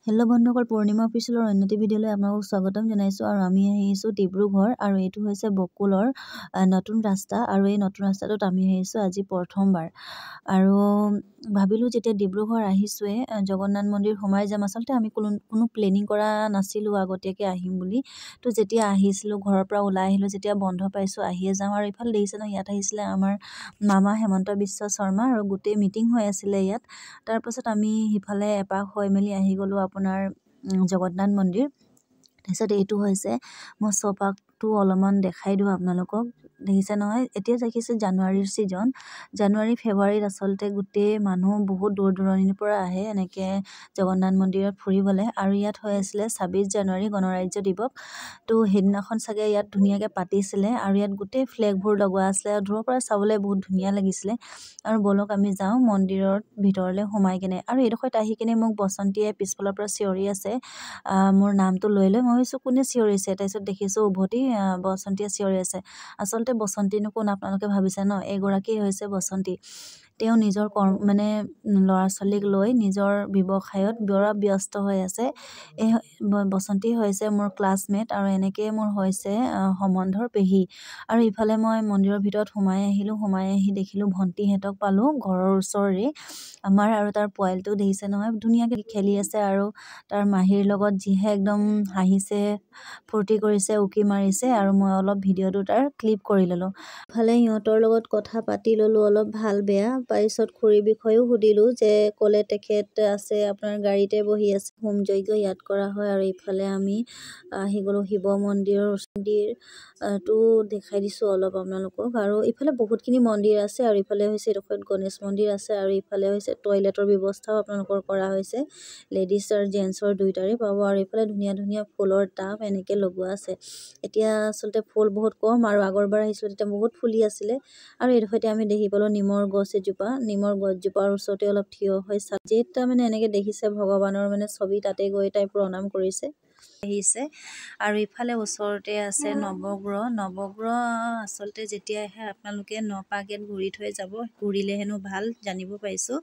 Hello' বন্ধুসকল, পূৰ্ণিমা অফিচিয়েলৰ অন্যটি ভিডিঅ'লৈ আপোনালোকক স্বাগতম জনাইছোঁ। আৰু আমি আহিছোঁ ডিব্ৰুগড়, আৰু এইটো হৈছে বকুলৰ নতুন ৰাস্তা। আৰু এই নতুন ৰাস্তাটোত আমি আহিছোঁ আজি প্ৰথমবাৰ। আৰু ভাবিলোঁ যেতিয়া ডিব্ৰুগড় আহিছোঁৱে, জগন্নাথ মন্দিৰ সোমাই যাম। আচলতে আমি কোনো প্লেনিং কৰা নাছিলোঁ আগতীয়াকৈ আহিম বুলি। তো যেতিয়া আহিছিলোঁ, ঘৰৰ পৰা ওলাই আহিলোঁ, যেতিয়া বন্ধ পাইছোঁ আহিয়ে যাম। আৰু এইফালে দেখিছে ন, ইয়াত আহিছিলে আমাৰ মামা হেমন্ত বিশ্ব শৰ্মা, আৰু গোটেই মিটিং হৈ আছিলে ইয়াত। তাৰপাছত আমি সিফালে এপাক হৈ মেলি আহি গ'লোঁ আপোনাৰ জগন্নাথ মন্দিৰ। তাৰপিছত এইটো হৈছে, মই চৌপাশটো অলপমান দেখাই দিওঁ আপোনালোকক। দেখিছে নহয়, এতিয়া দেখিছে জানুৱাৰীৰ ছিজন। জানুৱাৰী ফেব্ৰুৱাৰীত আচলতে গোটেই মানুহ বহুত দূৰ দূৰণিৰ পৰা আহে এনেকৈ জগন্নাথ মন্দিৰত ফুৰিবলৈ। আৰু ইয়াত হৈ আছিলে 26 জানুৱাৰী গণৰাজ্য দিৱস। তো সেইদিনাখন চাগে ইয়াত ধুনীয়াকৈ পাতিছিলে, আৰু ইয়াত গোটেই ফ্লেগবোৰ লগোৱা আছিলে। দূৰৰ পৰা চাবলৈ বহুত ধুনীয়া লাগিছিলে। আৰু ব'লক আমি যাওঁ মন্দিৰৰ ভিতৰলৈ সোমাই কেনে। আৰু এইডোখৰত আহি কিনে মোক বসন্তীয়ে পিছফালৰ পৰা চিঞৰি আছে, মোৰ নামটো লৈ মই ভাবিছোঁ কোনে চিঞৰিছে। তাৰপিছত দেখিছোঁ উভতি বসন্তীয়ে চিঞৰি আছে। আচলতে বসন্তীনো কোন আপোনালোকে ভাবিছে ন, এইগৰাকী হৈছে বসন্তী। তেওঁ নিজৰ ল'ৰা ছোৱালীক লৈ নিজৰ ব্যৱসায়ত পুৰা ব্যস্ত হৈ আছে। এই বসন্তী হৈছে মোৰ ক্লাছমেট, আৰু এনেকৈ মোৰ হৈছে সম্বন্ধৰ পেহী। আৰু ইফালে মই মন্দিৰৰ ভিতৰত সোমাই আহিলোঁ। সোমাই আহি দেখিলোঁ ভণ্টিহঁতক পালোঁ, ঘৰৰ ওচৰৰে আমাৰ। আৰু তাৰ পোৱালিটো দেখিছে নহয়, ধুনীয়াকৈ খেলি আছে। আৰু তাৰ মাহীৰ লগত যিহে একদম হাঁহিছে, ফূৰ্তি কৰিছে, উকি মাৰিছে। আৰু মই অলপ ভিডিঅ'টো তাৰ ক্লিপ কৰি ল'লোঁ। ইফালে সিহঁতৰ লগত কথা পাতি ল'লোঁ অলপ ভাল বেয়া। তাৰপিছত খুৰীৰ বিষয়েও সুধিলোঁ, যে ক'লে তেখেত আছে আপোনাৰ গাড়ীতে বহি আছে। হোম যজ্ঞ ইয়াত কৰা হয়। আৰু ইফালে আমি আহি গ'লোঁ শিৱ মন্দিৰটো দেখাই দিছোঁ অলপ আপোনালোকক। আৰু ইফালে বহুতখিনি মন্দিৰ আছে। আৰু ইফালে হৈছে এডোখৰত গণেশ মন্দিৰ আছে। আৰু ইফালে হৈছে টয়লেটৰ ব্যৱস্থাও আপোনালোকৰ কৰা হৈছে, লেডিজ আৰু জেণ্টছৰ দুয়োটাৰে পাব। আৰু ইফালে ধুনীয়া ধুনীয়া ফুলৰ টাব এনেকৈ লগোৱা আছে। এতিয়া আচলতে ফুল বহুত কম, আৰু আগৰবাৰ আহিছিলোঁ তেতিয়া বহুত ফুলি আছিলে। আৰু এইডোখৰতে আমি দেখি পালোঁ নিমৰ গছ এজোপা। নিমৰ গছজোপাৰ ওচৰতে অলপ থিয় হৈ যেইটা এনেকৈ দেখিছে ভগৱানৰ ছবি, তাতে গৈ তাই প্ৰণাম কৰিছে আহিছে। আৰু ইফালে ওচৰতে আছে নৱগ্ৰহ। নৱগ্ৰহ আচলতে যেতিয়া আহে আপোনালোকে 9 গেট ঘূৰি থৈ যাব, ঘূৰিলে হেনো ভাল জানিব পাৰিছোঁ।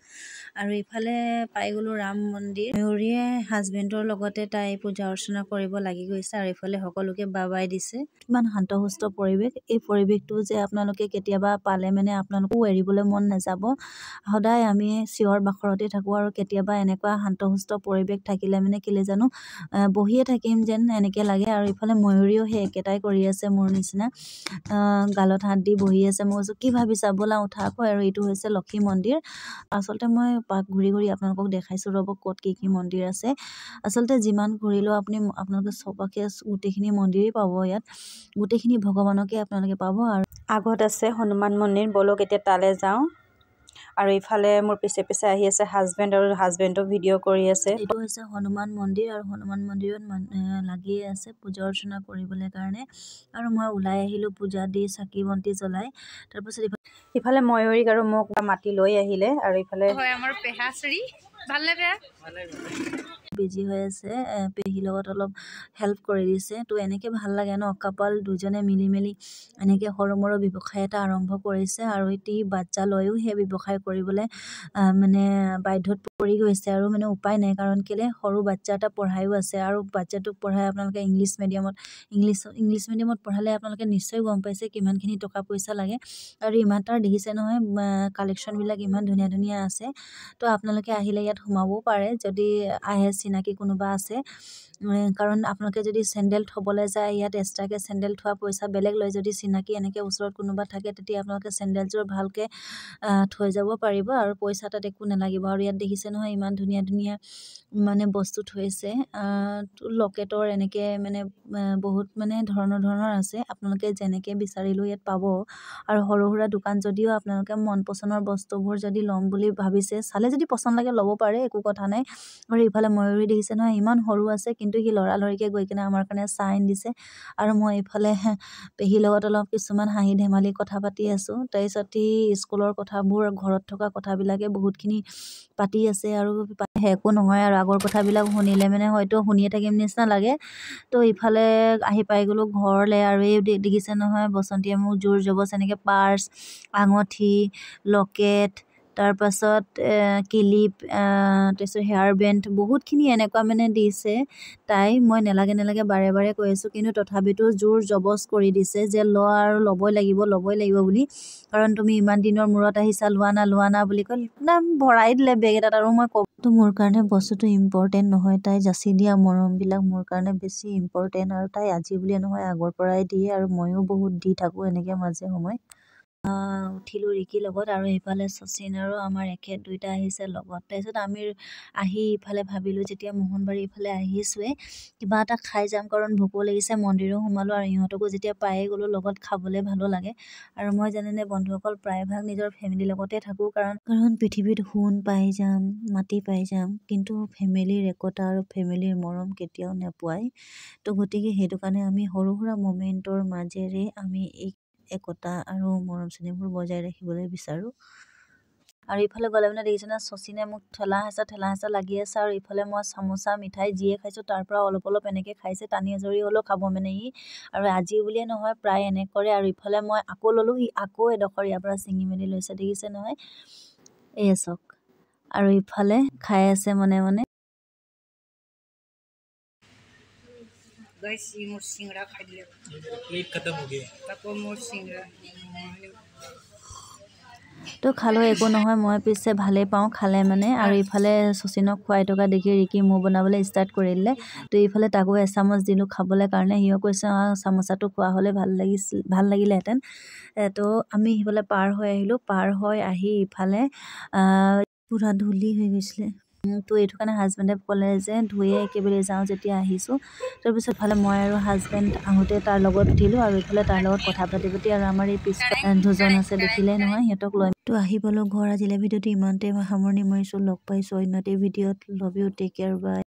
আৰু ইফালে পাই গ'লোঁ ৰাম মন্দিৰ। ময়ূৰীয়ে হাজবেণ্ডৰ লগতে তাই পূজা অৰ্চনা কৰিব লাগি গৈছে। আৰু ইফালে সকলোকে বাবাই দিছে। কিমান শান্তশিষ্ট পৰিৱেশ। এই পৰিৱেশটো যে আপোনালোকে কেতিয়াবা পালে আপোনালোকো এৰিবলৈ মন নাযাব। সদায় আমি চিঞৰ বাখৰতে থাকোঁ, আৰু কেতিয়াবা এনেকুৱা শান্তশিষ্ট পৰিৱেশ থাকিলে কেলে জানো বহিয়ে থাকিম যেন এনেকৈ লাগে। আৰু ইফালে ময়ূৰীও সেই একেটাই কৰি আছে মোৰ নিচিনা, গালত হাত দি বহি আছে। মই কৈছোঁ কি ভাবিছা, ব'লা উঠা আকৌ। আৰু এইটো হৈছে লক্ষী মন্দিৰ। আচলতে মই পাক ঘূৰি ঘূৰি আপোনালোকক দেখাইছোঁ ৰ'ব, ক'ত কি মন্দিৰ আছে। আচলতে যিমান ঘূৰিলেও আপোনালোকে চৌপাশে গোটেইখিনি মন্দিৰেই পাব। ইয়াত গোটেইখিনি ভগৱানকে আপোনালোকে পাব। আৰু আগত আছে হনুমান মন্দিৰ, ব'লক এতিয়া তালৈ যাওঁ। আৰু ইফালে মোৰ পিছে পিছে আহি আছে হাজবেণ্ড, আৰু হাজবেণ্ডক ভিডিঅ' কৰি আছে। এইটো হৈছে হনুমান মন্দিৰ, আৰু হনুমান মন্দিৰত লাগিয়ে আছে পূজা অৰ্চনা কৰিবলৈ কাৰণে। আৰু মই ওলাই আহিলোঁ পূজা দি চাকি বন্তি জ্বলাই। তাৰপাছত ইফালে ময়ূৰীক আৰু মোক মাতি লৈ আহিলে। আৰু ইফালে আমাৰ পেহাশ্ৰী বিজি হৈ আছে, পেহীৰ লগত অলপ হেল্প কৰি দিছে। তো এনেকৈ ভাল লাগে ন, কাপাল দুজনে মিলি মেলি এনেকৈ সৰু মৰু ব্যৱসায় এটা আৰম্ভ কৰিছে। আৰু এটি বাচ্চা লৈও সেই ব্যৱসায় কৰিবলৈ বাধ্যত পৰি গৈছে। আৰু উপায় নাই, কাৰণ কেলৈ সৰু বাচ্চা এটা পঢ়ায়ো আছে। আৰু বাচ্চাটোক পঢ়াই আপোনালোকে ইংলিছ মিডিয়ামত পঢ়ালে আপোনালোকে নিশ্চয় গম পাইছে কিমানখিনি টকা পইচা লাগে। আৰু ইমান তাৰ দেখিছে নহয়, কালেকশ্যনবিলাক ইমান ধুনীয়া ধুনীয়া আছে। তো আপোনালোকে আহিলে ইয়াত সোমাবও পাৰে যদি আহে, চিনাকি কোনোবা আছে। কাৰণ আপোনালোকে যদি চেণ্ডেল থ'বলৈ যায়, ইয়াত এক্সট্ৰাকৈ চেণ্ডেল থোৱা পইচা বেলেগ লয়। যদি চিনাকি এনেকৈ ওচৰত কোনোবা থাকে, তেতিয়া আপোনালোকে চেণ্ডেলযোৰ ভালকৈ থৈ যাব পাৰিব, আৰু পইচা তাত একো নালাগিব। আৰু ইয়াত দেখিছে নহয় ইমান ধুনীয়া ধুনীয়া বস্তু থৈছে, লকেটৰ এনেকৈ বহুত ধৰণৰ আছে। আপোনালোকে যেনেকৈ বিচাৰিলেও ইয়াত পাব। আৰু সৰু সুৰা দোকান যদিও আপোনালোকে মন পচন্দৰ বস্তুবোৰ যদি ল'ম বুলি ভাবিছে, চালে যদি পচন্দ লাগে ল'ব পাৰে, একো কথা নাই। আৰু ইফালে ময়ূৰী দেখিছে নহয়, ইমান সৰু আছে, কিন্তু সি লৰালৰিকৈ গৈ কিনে আমাৰ কাৰণে চাহ আনি দিছে। আৰু মই ইফালে পেহীৰ লগত অলপ কিছুমান হাঁহি ধেমালি কথা পাতি আছোঁ। তাৰপিছত সি স্কুলৰ কথাবোৰ, ঘৰত থকা কথাবিলাকে বহুতখিনি পাতি আছে। আৰু একো নহয়, আৰু আগৰ কথাবিলাক শুনিলে হয়তো শুনিয়ে থাকিম নিচিনা লাগে। তো ইফালে আহি পাই গ'লোঁ ঘৰলৈ। আৰু এই দেখিছে নহয়, বসন্তীয়ে মোক জোৰ জবছ এনেকৈ পাৰ্চ, আঙঠি, লকেট, তাৰপাছত ক্লিপ তাৰপিছত হেয়াৰ বেণ্ড বহুতখিনি এনেকুৱা মানে দিছে তাই। মই নেলাগে নেলাগে বাৰে বাৰে কৈ আছোঁ, কিন্তু তথাপিতো জোৰ জবজ কৰি দিছে যে আৰু ল'বই লাগিব বুলি, কাৰণ তুমি ইমান দিনৰ মূৰত আহিছা, লোৱা না বুলি কৈ ভৰাই দিলে বেগ এটাত। আৰু মই ক'তো মোৰ কাৰণে বস্তুটো ইম্পৰ্টেণ্ট নহয়, তাই যাচি দিয়া মৰমবিলাক মোৰ কাৰণে বেছি ইম্পৰ্টেণ্ট। আৰু তাই আজি বুলিয়ে নহয় আগৰ পৰাই দিয়ে, আৰু ময়ো বহুত দি থাকোঁ এনেকৈ মাজে সময়ে। উঠিলোঁ ৰিকিৰ লগত, আৰু এইফালে শচীন আৰু আমাৰ এখেত দুইটা আহিছে লগত। তাৰপিছত আমি আহি ইফালে ভাবিলোঁ যেতিয়া মোহনবাৰী ইফালে আহিছোঁৱে কিবা এটা খাই যাম, কাৰণ ভোকো লাগিছে। মন্দিৰো সোমালোঁ, আৰু ইহঁতকো যেতিয়া পায়ে গ'লোঁ লগত, খাবলৈ ভালো লাগে। আৰু মই জানেনে বন্ধুসকল প্ৰায়ভাগ নিজৰ ফেমিলিৰ লগতে থাকোঁ, কাৰণ পৃথিৱীত সোণ পাই যাম, মাটি পাই যাম, কিন্তু ফেমিলিৰ একতা আৰু ফেমিলিৰ মৰম কেতিয়াও নেপোৱাই। তো গতিকে সেইটো কাৰণে আমি সৰু সুৰা মমেণ্টৰ মাজেৰে আমি এই একতা আৰু মৰম চেনেহবোৰ বজাই ৰাখিবলৈ বিচাৰোঁ। আৰু ইফালে গ'লে মানে দেখিছেনে শচীনে মোক ঠেলা হেঁচা লাগি আছে, আৰু ইফালে মই চামোচা মিঠাই যিয়ে খাইছোঁ তাৰ পৰা অলপ এনেকৈ খাইছে, টানি আজৰি হ'লেও খাব মানে ই। আৰু আজি বুলিয়ে নহয় প্ৰায় এনে কৰে। আৰু ইফালে মই আকৌ ল'লোঁ, সি আকৌ এডোখৰ ইয়াৰ পৰা ছিঙি মেলি লৈছে, দেখিছে নহয় এই চাওক। আৰু ইফালে খাই আছে মনে মনে। মোৰ চিংৰা খাই দিলে, প্লেট খতম হৈ গ'ল, আকৌ মোৰ চিংৰা। তো খালোঁ, একো নহয়, মই পিছে ভালেই পাওঁ খালে মানে। আৰু ইফালে শচীনক খুৱাই থকা দেখি ৰিকি মোৰ বনাবলৈ ষ্টাৰ্ট কৰি দিলে। তো ইফালে তাকো এচামুচ দিলোঁ খাবলৈ কাৰণে। সিও কৈছে চামোচাটো খোৱা হ'লে ভাল লাগিলেহেঁতেন। তো আমি সিফালে পাৰ হৈ আহিলোঁ। পাৰ হৈ আহি ইফালে পূৰা ধূলি হৈ গৈছিলে। তো এইটো কাৰণে হাজবেণ্ডে ক'লে যে ধুয়ে একেবাৰে যাওঁ যেতিয়া আহিছোঁ। তাৰপিছত ইফালে মই আৰু হাজবেণ্ড আহোঁতে তাৰ লগত উঠিলোঁ, আৰু ইফালে তাৰ লগত কথা পাতি আৰু আমাৰ এই পিছফালে দুজন আছে দেখিলে নহয়, সিহঁতক লৈ তো আহি পালোঁ ঘৰ। আজিলৈ ভিডিঅ'টো ইমানতে মই সামৰণি মাৰিছোঁ। লগ পাইছোঁ অন্য এটা ভিডিঅ'ত। Love you, take care, by.